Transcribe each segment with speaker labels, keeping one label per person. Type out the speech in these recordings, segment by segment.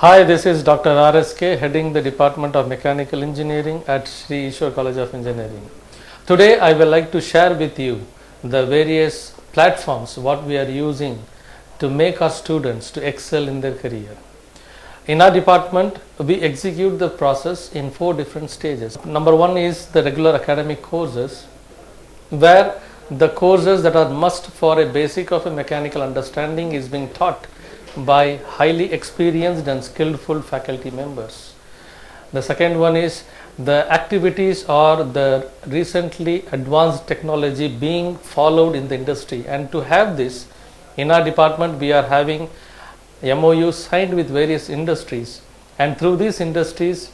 Speaker 1: Hi, this is Dr. RSK, heading the Department of Mechanical Engineering at Sri Ishwar College of Engineering. Today, I would like to share with you the various platforms what we are using to make our students to excel in their career. In our department, we execute the process in 4 different stages. Number 1 is the regular academic courses, where the courses that are must for a basic of a mechanical understanding is being taught by highly experienced and skillful faculty members. The second one is the activities or the recently advanced technology being followed in the industry, and to have this in our department we are having MOUs signed with various industries, and through these industries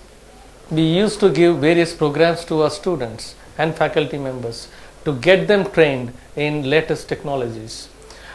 Speaker 1: we used to give various programs to our students and faculty members to get them trained in latest technologies.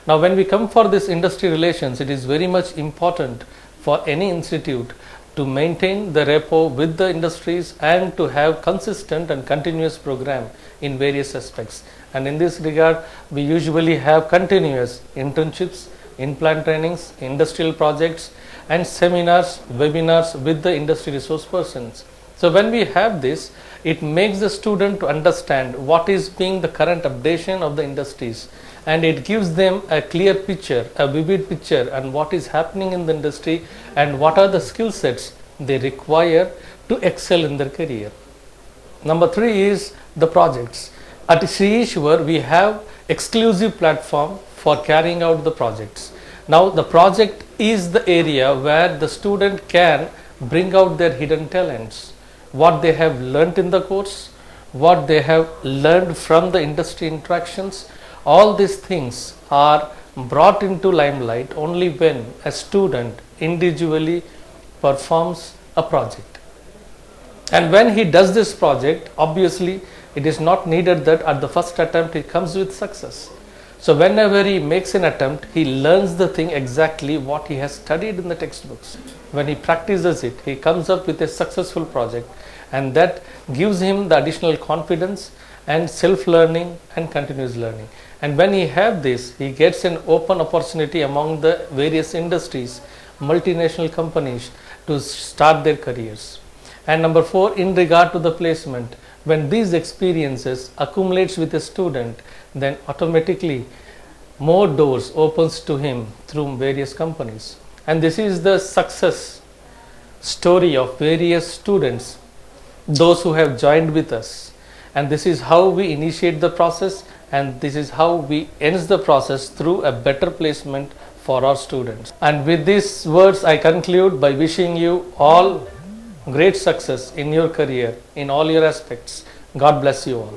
Speaker 1: Now, when we come for this industry relations, it is very much important for any institute to maintain the rapport with the industries and to have consistent and continuous program in various aspects. And in this regard, we usually have continuous internships, in-plant trainings, industrial projects and seminars, webinars with the industry resource persons. So when we have this, it makes the student to understand what is being the current updation of the industries, and it gives them a clear picture, a vivid picture, and what is happening in the industry and what are the skill sets they require to excel in their career. Number 3 is the projects. At Sri Ishwar, we have exclusive platform for carrying out the projects. Now, the project is the area where the student can bring out their hidden talents, what they have learnt in the course, what they have learned from the industry interactions. All these things are brought into limelight only when a student individually performs a project. And when he does this project, obviously it is not needed that at the first attempt he comes with success. So whenever he makes an attempt, he learns the thing exactly what he has studied in the textbooks. When he practices it, he comes up with a successful project, and that gives him the additional confidence and self-learning and continuous learning. And when he have this, he gets an open opportunity among the various industries, multinational companies to start their careers. And number 4, in regard to the placement, when these experiences accumulates with a student, then automatically more doors opens to him through various companies. And this is the success story of various students, those who have joined with us. And this is how we initiate the process, and this is how we end the process through a better placement for our students. And with these words, I conclude by wishing you all great success in your career, in all your aspects. God bless you all.